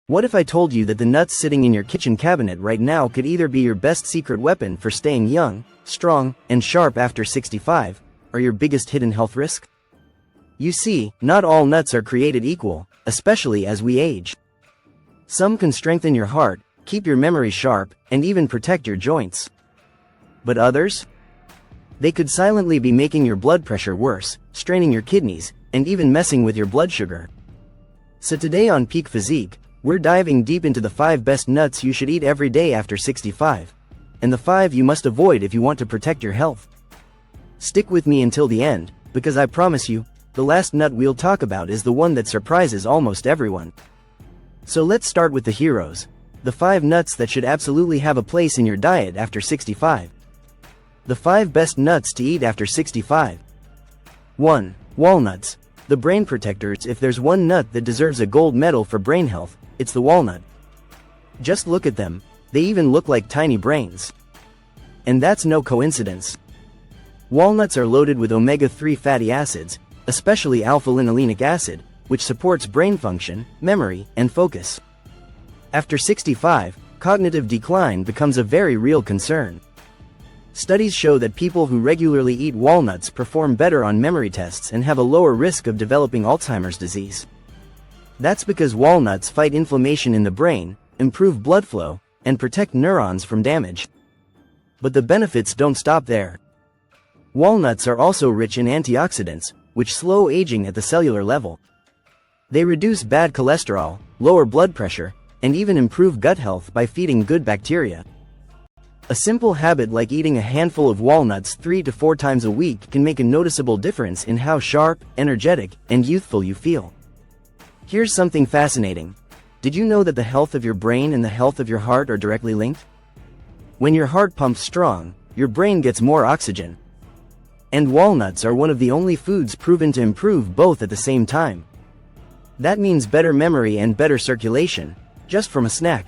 What if I told you that the nuts sitting in your kitchen cabinet right now could either be your best secret weapon for staying young, strong, and sharp after 65, or your biggest hidden health risk? You see, not all nuts are created equal, especially as we age. Some can strengthen your heart, keep your memory sharp, and even protect your joints. But others? They could silently be making your blood pressure worse, straining your kidneys, and even messing with your blood sugar. So today on Peak Physique, we're diving deep into the 5 best nuts you should eat every day after 65, and the 5 you must avoid if you want to protect your health. Stick with me until the end, because I promise you, the last nut we'll talk about is the one that surprises almost everyone. So let's start with the heroes, the 5 nuts that should absolutely have a place in your diet after 65. The 5 best nuts to eat after 65. 1. Walnuts. The brain protectors. If there's one nut that deserves a gold medal for brain health, it's the walnut. Just look at them, they even look like tiny brains. And that's no coincidence. Walnuts are loaded with omega-3 fatty acids, especially alpha-linolenic acid, which supports brain function, memory, and focus. After 65, cognitive decline becomes a very real concern. Studies show that people who regularly eat walnuts perform better on memory tests and have a lower risk of developing Alzheimer's disease. That's because walnuts fight inflammation in the brain, improve blood flow, and protect neurons from damage. But the benefits don't stop there. Walnuts are also rich in antioxidants, which slow aging at the cellular level. They reduce bad cholesterol, lower blood pressure, and even improve gut health by feeding good bacteria. A simple habit like eating a handful of walnuts 3 to 4 times a week can make a noticeable difference in how sharp, energetic, and youthful you feel. Here's something fascinating. Did you know that the health of your brain and the health of your heart are directly linked? When your heart pumps strong, your brain gets more oxygen. And walnuts are one of the only foods proven to improve both at the same time. That means better memory and better circulation, just from a snack.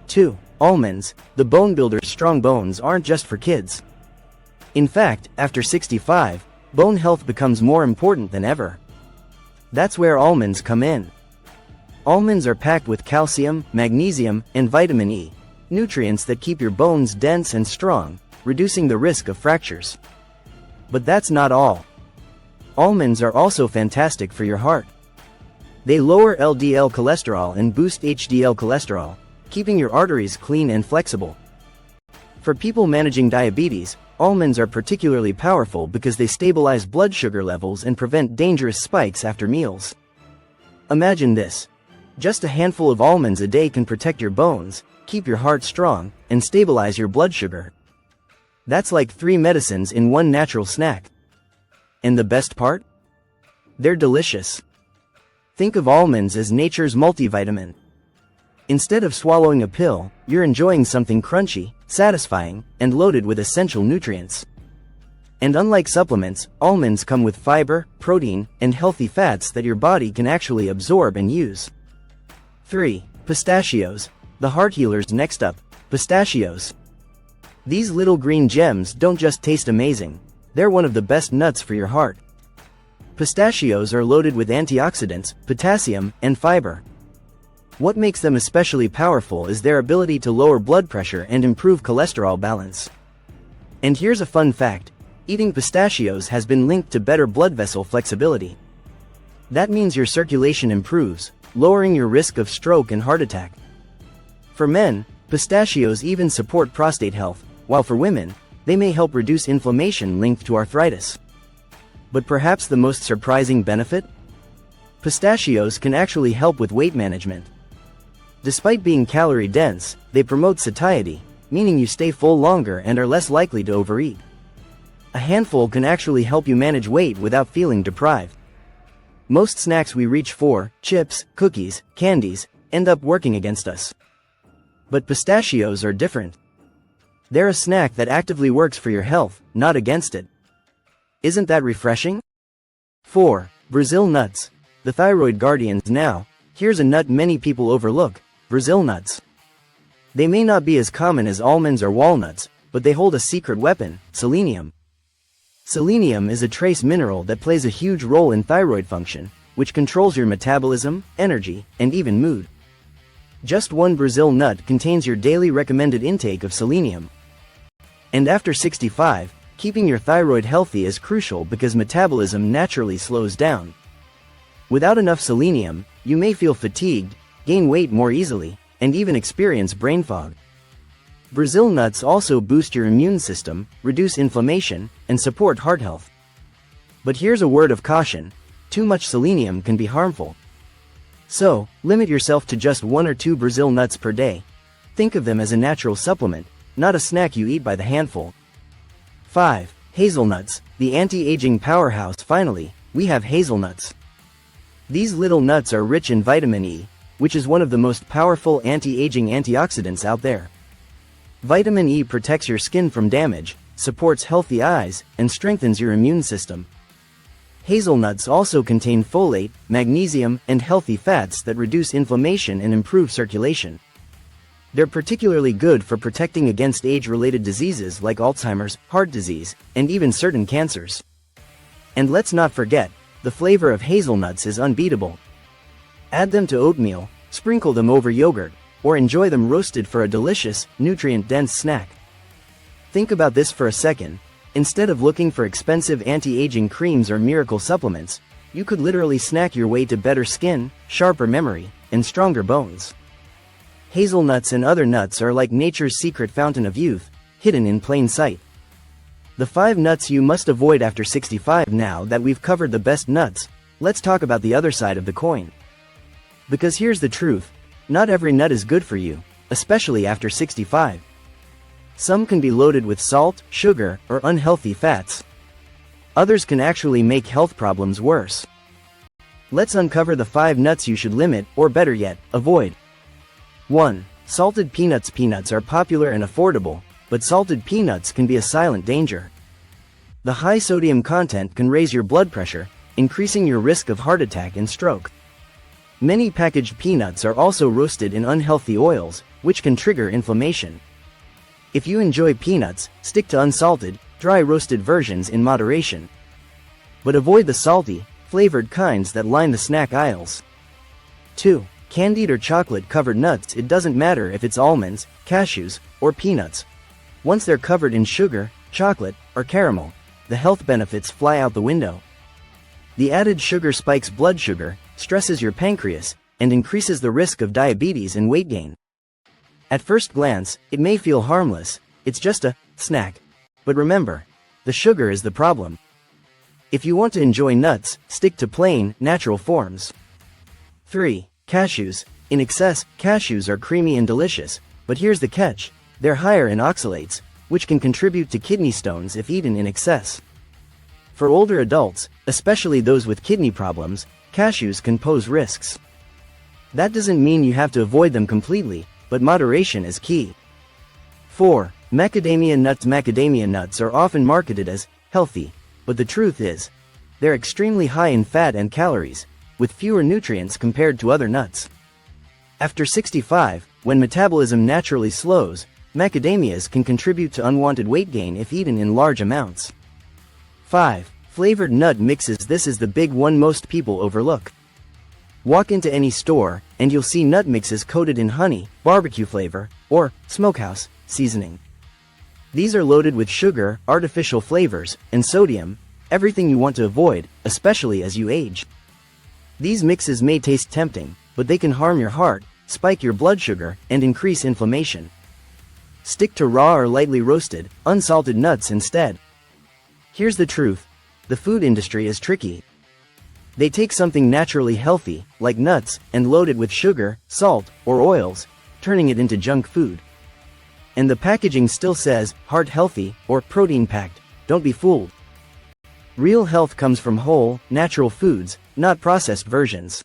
2. Almonds. The bone builders. Strong bones aren't just for kids. In fact, after 65, bone health becomes more important than ever. That's where almonds come in. Almonds are packed with calcium, magnesium, and vitamin E, nutrients that keep your bones dense and strong, reducing the risk of fractures. But that's not all. Almonds are also fantastic for your heart. They lower LDL cholesterol and boost HDL cholesterol, keeping your arteries clean and flexible. For people managing diabetes, almonds are particularly powerful because they stabilize blood sugar levels and prevent dangerous spikes after meals. Imagine this. Just a handful of almonds a day can protect your bones, keep your heart strong, and stabilize your blood sugar. That's like 3 medicines in one natural snack. And the best part? They're delicious. Think of almonds as nature's multivitamin. Instead of swallowing a pill, you're enjoying something crunchy, satisfying, and loaded with essential nutrients. And unlike supplements, almonds come with fiber, protein, and healthy fats that your body can actually absorb and use. 3. Pistachios. The heart healers. Next up, pistachios. These little green gems don't just taste amazing, they're one of the best nuts for your heart. Pistachios are loaded with antioxidants, potassium, and fiber. What makes them especially powerful is their ability to lower blood pressure and improve cholesterol balance. And here's a fun fact, eating pistachios has been linked to better blood vessel flexibility. That means your circulation improves, lowering your risk of stroke and heart attack. For men, pistachios even support prostate health, while for women, they may help reduce inflammation linked to arthritis. But perhaps the most surprising benefit? Pistachios can actually help with weight management. Despite being calorie-dense, they promote satiety, meaning you stay full longer and are less likely to overeat. A handful can actually help you manage weight without feeling deprived. Most snacks we reach for, chips, cookies, candies, end up working against us. But pistachios are different. They're a snack that actively works for your health, not against it. Isn't that refreshing? 4. Brazil nuts. The thyroid guardians. Now, here's a nut many people overlook, Brazil nuts. They may not be as common as almonds or walnuts, but they hold a secret weapon, selenium. Selenium is a trace mineral that plays a huge role in thyroid function, which controls your metabolism, energy, and even mood. Just one Brazil nut contains your daily recommended intake of selenium. And after 65, keeping your thyroid healthy is crucial because metabolism naturally slows down. Without enough selenium, you may feel fatigued, gain weight more easily, and even experience brain fog. Brazil nuts also boost your immune system, reduce inflammation, and support heart health. But here's a word of caution: too much selenium can be harmful. So, limit yourself to just 1 or 2 Brazil nuts per day. Think of them as a natural supplement, not a snack you eat by the handful. 5. Hazelnuts, the anti-aging powerhouse. Finally, we have hazelnuts. These little nuts are rich in vitamin E, which is one of the most powerful anti-aging antioxidants out there. Vitamin E protects your skin from damage, supports healthy eyes, and strengthens your immune system. Hazelnuts also contain folate, magnesium, and healthy fats that reduce inflammation and improve circulation. They're particularly good for protecting against age-related diseases like Alzheimer's, heart disease, and even certain cancers. And let's not forget, the flavor of hazelnuts is unbeatable. Add them to oatmeal, sprinkle them over yogurt, or enjoy them roasted for a delicious, nutrient-dense snack. Think about this for a second. Instead of looking for expensive anti-aging creams or miracle supplements, you could literally snack your way to better skin, sharper memory, and stronger bones. Hazelnuts and other nuts are like nature's secret fountain of youth, hidden in plain sight. The 5 nuts you must avoid after 65. Now that we've covered the best nuts, let's talk about the other side of the coin. Because here's the truth: not every nut is good for you, especially after 65. Some can be loaded with salt, sugar, or unhealthy fats. Others can actually make health problems worse. Let's uncover the 5 nuts you should limit, or better yet, avoid. 1. Salted peanuts. Peanuts are popular and affordable, but salted peanuts can be a silent danger. The high sodium content can raise your blood pressure, increasing your risk of heart attack and stroke. Many packaged peanuts are also roasted in unhealthy oils, which can trigger inflammation. If you enjoy peanuts, stick to unsalted, dry roasted versions in moderation. But avoid the salty, flavored kinds that line the snack aisles. 2. Candied or chocolate-covered nuts. It doesn't matter if it's almonds, cashews, or peanuts. Once they're covered in sugar, chocolate, or caramel, the health benefits fly out the window. The added sugar spikes blood sugar, stresses your pancreas, and increases the risk of diabetes and weight gain. At first glance, it may feel harmless, it's just a snack. But remember, the sugar is the problem. If you want to enjoy nuts, stick to plain, natural forms. 3. Cashews. In excess, cashews are creamy and delicious, but here's the catch: they're higher in oxalates, which can contribute to kidney stones if eaten in excess. For older adults, especially those with kidney problems, cashews can pose risks. That doesn't mean you have to avoid them completely, but moderation is key. 4. Macadamia nuts. Macadamia nuts are often marketed as healthy, but the truth is, they're extremely high in fat and calories, with fewer nutrients compared to other nuts. After 65, when metabolism naturally slows, macadamias can contribute to unwanted weight gain if eaten in large amounts. 5. Flavored nut mixes. This is the big one most people overlook. Walk into any store, and you'll see nut mixes coated in honey, barbecue flavor, or smokehouse seasoning. These are loaded with sugar, artificial flavors, and sodium, everything you want to avoid, especially as you age. These mixes may taste tempting, but they can harm your heart, spike your blood sugar, and increase inflammation. Stick to raw or lightly roasted, unsalted nuts instead. Here's the truth: the food industry is tricky. They take something naturally healthy, like nuts, and load it with sugar, salt, or oils, turning it into junk food. And the packaging still says, heart healthy, or protein packed. Don't be fooled. Real health comes from whole, natural foods, not processed versions.